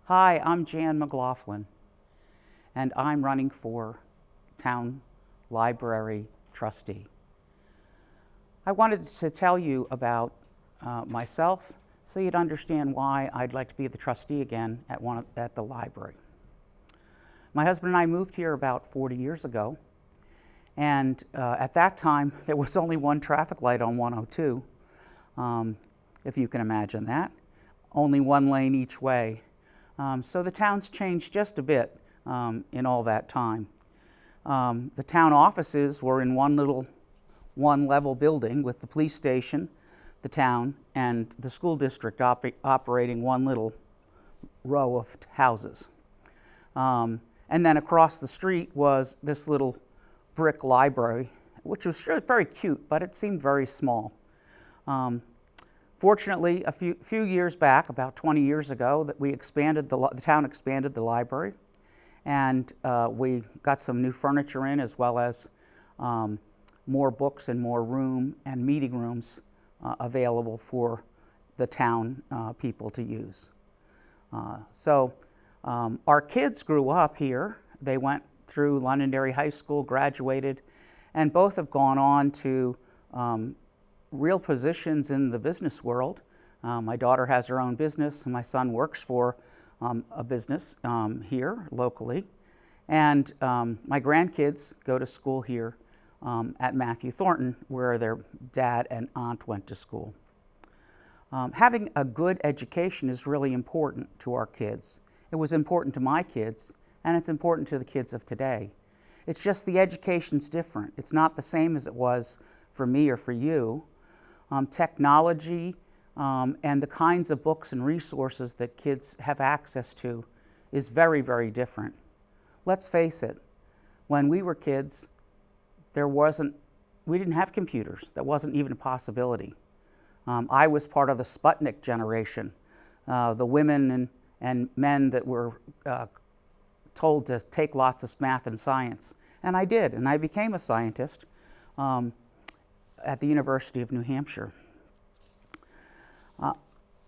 Hi, I'm Jan McLaughlin, and I'm running for Town Library Trustee. I wanted to tell you about myself so you'd understand why I'd like to be the trustee again at the library. My husband and I moved here about 40 years ago, and at that time there was only one traffic light on 102, if you can imagine that. Only one lane each way. So the town's changed just a bit in all that time. The town offices were in one level building with the police station, the town, and the school district operating one little row of houses. And then across the street was this little brick library, which was very cute, but it seemed very small. Fortunately, a few years back, about 20 years ago, that we expanded the town expanded the library, and we got some new furniture in, as well as more books and more room and meeting rooms available for the town people to use. So our kids grew up here. They went through Londonderry High School, graduated, and both have gone on to real positions in the business world. My daughter has her own business, and my son works for a business here locally. And my grandkids go to school here at Matthew Thornton, where their dad and aunt went to school. Having a good education is really important to our kids. It was important to my kids, and it's important to the kids of today. It's just the education's different. It's not the same as it was for me or for you. Technology and the kinds of books and resources that kids have access to is very, very different. Let's face it, when we were kids, we didn't have computers. That wasn't even a possibility. I was part of the Sputnik generation, the women and men that were told to take lots of math and science. And I did, and I became a scientist at the University of New Hampshire.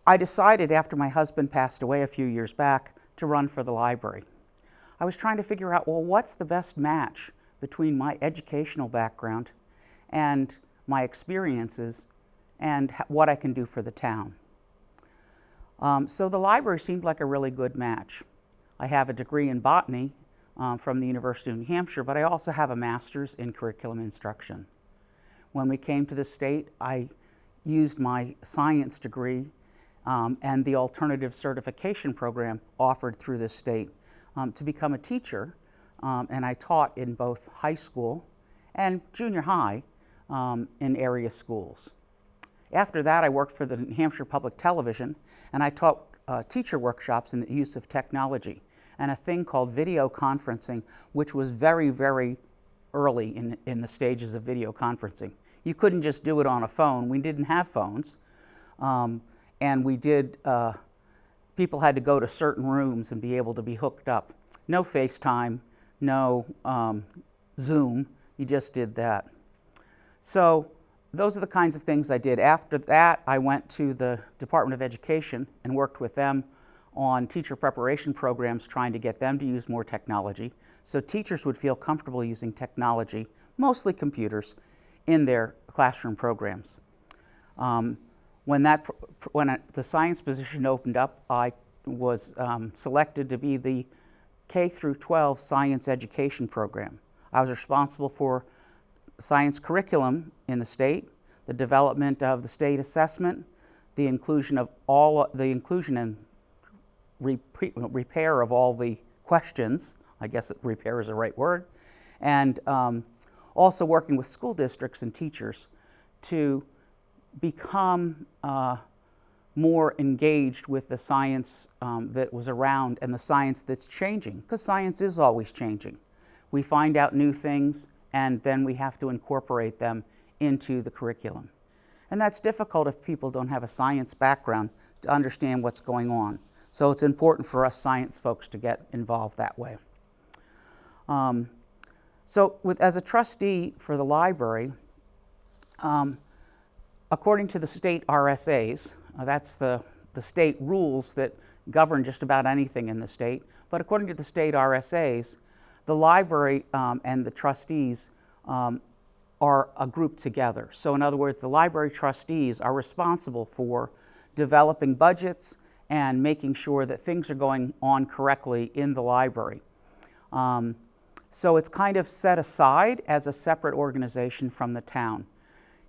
I decided after my husband passed away a few years back to run for the library. I was trying to figure out, well, what's the best match between my educational background and my experiences and what I can do for the town. So the library seemed like a really good match. I have a degree in botany from the University of New Hampshire, but I also have a master's in curriculum instruction. When we came to the state, I used my science degree and the alternative certification program offered through the state to become a teacher, and I taught in both high school and junior high in area schools. After that, I worked for the New Hampshire Public Television, and I taught teacher workshops in the use of technology and a thing called video conferencing, which was very, very early in the stages of video conferencing. You couldn't just do it on a phone. We didn't have phones. And we did, people had to go to certain rooms and be able to be hooked up. No FaceTime, no Zoom, you just did that. So those are the kinds of things I did. After that, I went to the Department of Education and worked with them on teacher preparation programs, trying to get them to use more technology so teachers would feel comfortable using technology, mostly computers, in their classroom programs. When the science position opened up, I was selected to be the K through 12 science education program. I was responsible for science curriculum in the state, the development of the state assessment, the inclusion and repair of all the questions. I guess repair is the right word, and also working with school districts and teachers to become more engaged with the science that was around and the science that's changing, because science is always changing. We find out new things, and then we have to incorporate them into the curriculum. And that's difficult if people don't have a science background to understand what's going on. So it's important for us science folks to get involved that way. As a trustee for the library, according to the state RSAs, that's the state rules that govern just about anything in the state. But according to the state RSAs, the library and the trustees are a group together. So in other words, the library trustees are responsible for developing budgets and making sure that things are going on correctly in the library. So it's kind of set aside as a separate organization from the town.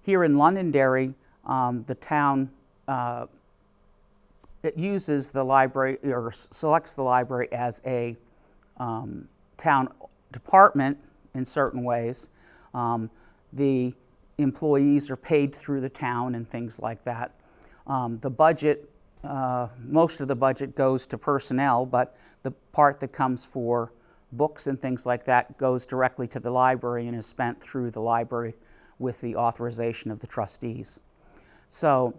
Here in Londonderry, the town it uses the library or selects the library as a town department in certain ways. The employees are paid through the town and things like that. The budget, most of the budget goes to personnel, but the part that comes for books and things like that goes directly to the library and is spent through the library with the authorization of the trustees. So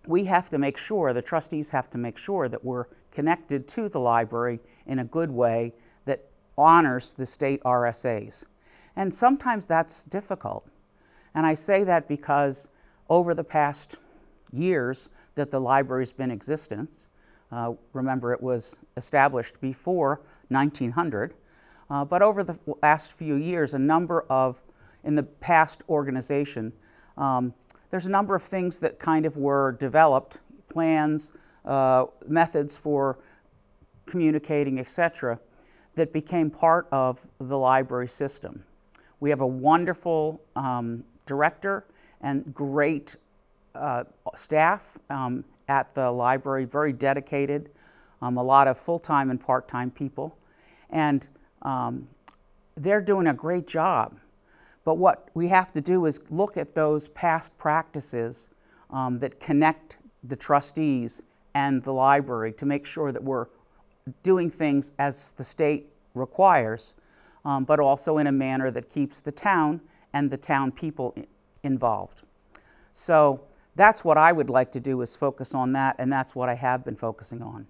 we have to make sure, the trustees have to make sure that we're connected to the library in a good way that honors the state RSAs. And sometimes that's difficult. And I say that because over the past years that the library's been in existence, remember it was established before 1900, but over the last few years, in the past organization, there's a number of things that kind of were developed, plans, methods for communicating, etc., that became part of the library system. We have a wonderful director and great staff at the library, very dedicated, a lot of full-time and part-time people, and they're doing a great job. But what we have to do is look at those past practices that connect the trustees and the library to make sure that we're doing things as the state requires, but also in a manner that keeps the town and the town people involved. So that's what I would like to do, is focus on that, and that's what I have been focusing on.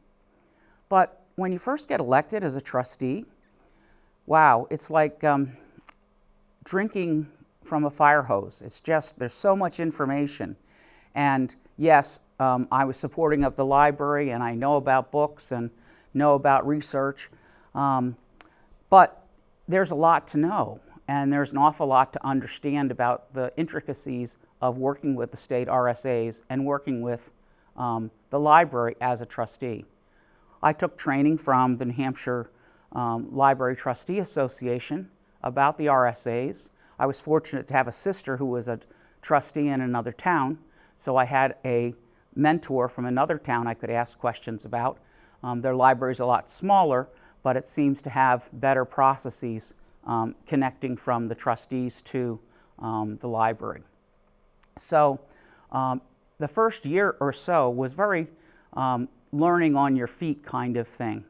But when you first get elected as a trustee, wow, it's like drinking from a fire hose. It's just, there's so much information. And yes, I was supporting of the library, and I know about books and know about research, but there's a lot to know, and there's an awful lot to understand about the intricacies of working with the state RSAs and working with the library as a trustee. I took training from the New Hampshire Library Trustee Association about the RSAs. I was fortunate to have a sister who was a trustee in another town, so I had a mentor from another town I could ask questions about. Their library's a lot smaller, but it seems to have better processes connecting from the trustees to the library. So the first year or so was very learning on your feet kind of thing.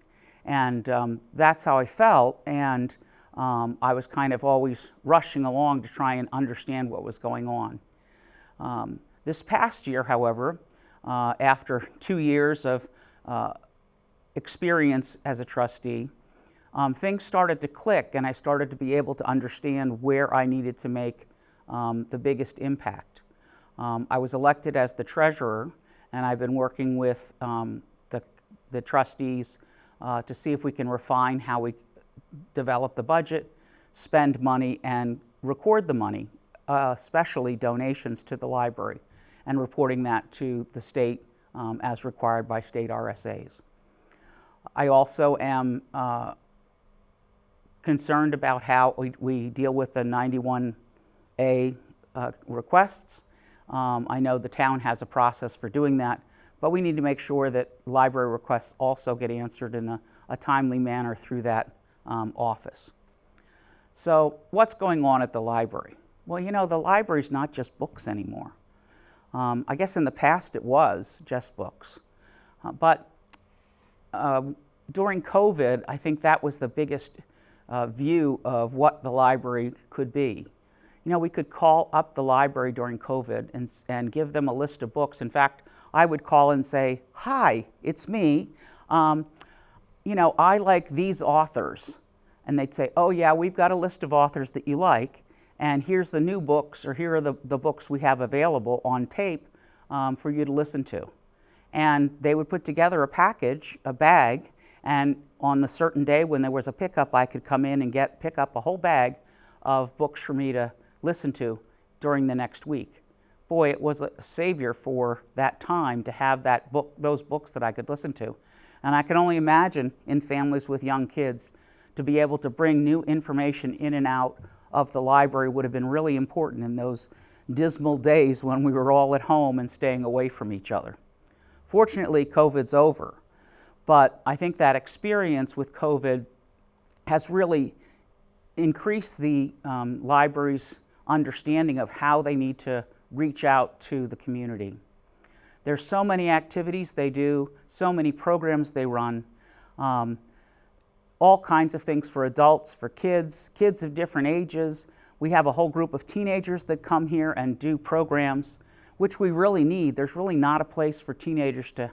And that's how I felt, and I was kind of always rushing along to try and understand what was going on. This past year, however, after 2 years of experience as a trustee, things started to click, and I started to be able to understand where I needed to make the biggest impact. I was elected as the treasurer, and I've been working with the trustees to see if we can refine how we develop the budget, spend money, and record the money, especially donations to the library, and reporting that to the state as required by state RSAs. I also am concerned about how we deal with the 91A requests. I know the town has a process for doing that, but we need to make sure that library requests also get answered in a timely manner through that office. So what's going on at the library? Well, you know, the library's not just books anymore. I guess in the past it was just books. But during COVID, I think that was the biggest view of what the library could be. You know, we could call up the library during COVID and give them a list of books. In fact, I would call and say, "Hi, it's me. You know, I like these authors." And they'd say, "Oh yeah, we've got a list of authors that you like, and here's the new books, or here are the books we have available on tape for you to listen to." and they would put together a bag, and on the certain day when there was a pickup, I could come in and pick up a whole bag of books for me to listen to during the next week. Boy, it was a savior for that time to have those books that I could listen to. And I can only imagine in families with young kids, to be able to bring new information in and out of the library would have been really important in those dismal days when we were all at home and staying away from each other. Fortunately, COVID's over, but I think that experience with COVID has really increased the library's understanding of how they need to reach out to the community. There's so many activities they do, so many programs they run, all kinds of things for adults, for kids of different ages. We have a whole group of teenagers that come here and do programs, which we really need. There's really not a place for teenagers to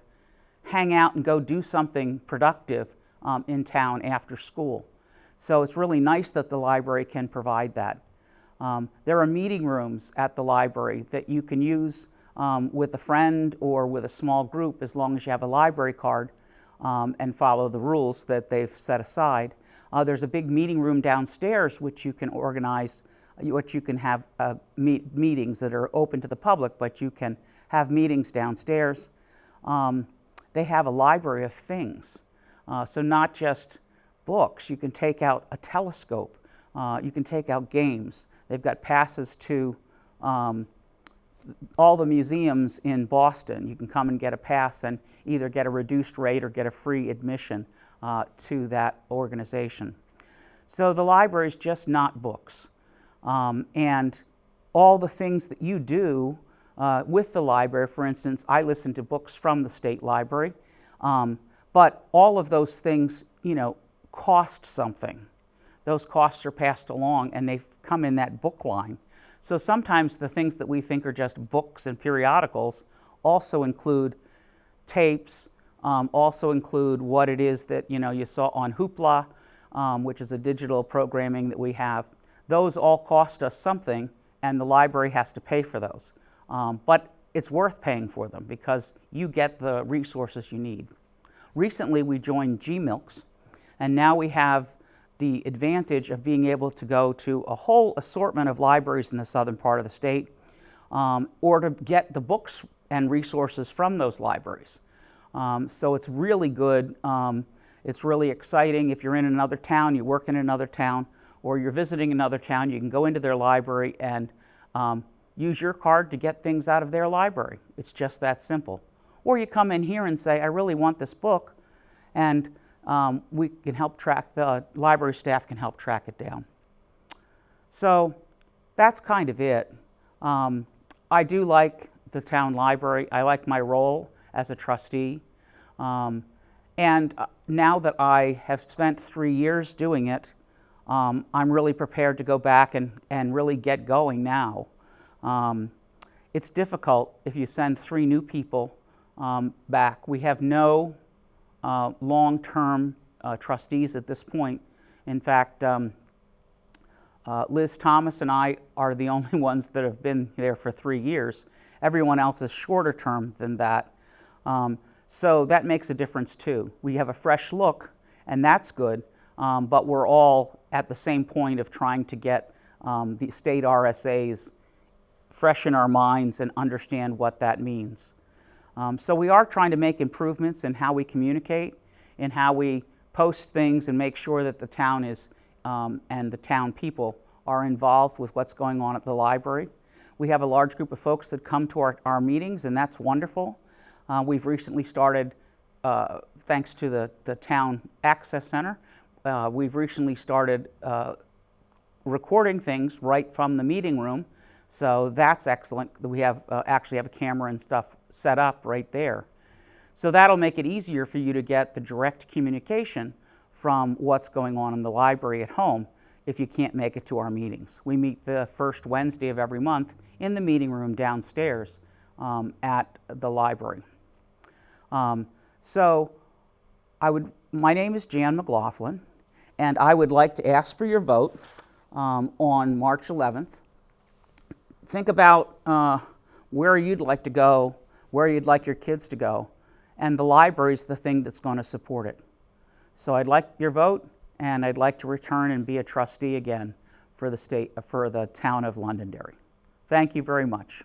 hang out and go do something productive in town after school. So it's really nice that the library can provide that. There are meeting rooms at the library that you can use with a friend or with a small group, as long as you have a library card and follow the rules that they've set aside. There's a big meeting room downstairs which you can organize, which you can have meetings that are open to the public, but you can have meetings downstairs. They have a library of things, so not just books. You can take out a telescope, you can take out games. They've got passes to all the museums in Boston. You can come and get a pass and either get a reduced rate or get a free admission to that organization. So the library is just not books. And all the things that you do with the library, for instance, I listen to books from the state library, but all of those things, cost something. Those costs are passed along and they come in that book line. So sometimes the things that we think are just books and periodicals also include tapes, also include what it is that you saw on Hoopla, which is a digital programming that we have. Those all cost us something, and the library has to pay for those. But it's worth paying for them because you get the resources you need. Recently we joined GMILKS, and now we have the advantage of being able to go to a whole assortment of libraries in the southern part of the state, or to get the books and resources from those libraries. So it's really good. It's really exciting. If you're in another town, you work in another town, or you're visiting another town, you can go into their library and use your card to get things out of their library. It's just that simple. Or you come in here and say, I really want this book, and we can help the library staff can help track it down. So that's kind of it. I do like the town library. I like my role as a trustee. And now that I have spent 3 years doing it, I'm really prepared to go back and really get going now. It's difficult if you send 3 new people back. We have no long-term trustees at this point. In fact, Liz Thomas and I are the only ones that have been there for 3 years. Everyone else is shorter term than that. So that makes a difference too. We have a fresh look, and that's good, but we're all at the same point of trying to get the state RSAs fresh in our minds and understand what that means. So we are trying to make improvements in how we communicate, in how we post things, and make sure that the town is and the town people are involved with what's going on at the library. We have a large group of folks that come to our meetings, and that's wonderful. We've recently started, thanks to the Town Access Center, we've recently started recording things right from the meeting room. So that's excellent. We have actually have a camera and stuff set up right there. So that'll make it easier for you to get the direct communication from what's going on in the library at home if you can't make it to our meetings. We meet the first Wednesday of every month in the meeting room downstairs at the library. My name is Jan McLaughlin, and I would like to ask for your vote on March 11th. Think about where you'd like to go, where you'd like your kids to go, and the library is the thing that's going to support it. So I'd like your vote, and I'd like to return and be a trustee again for the town of Londonderry. Thank you very much.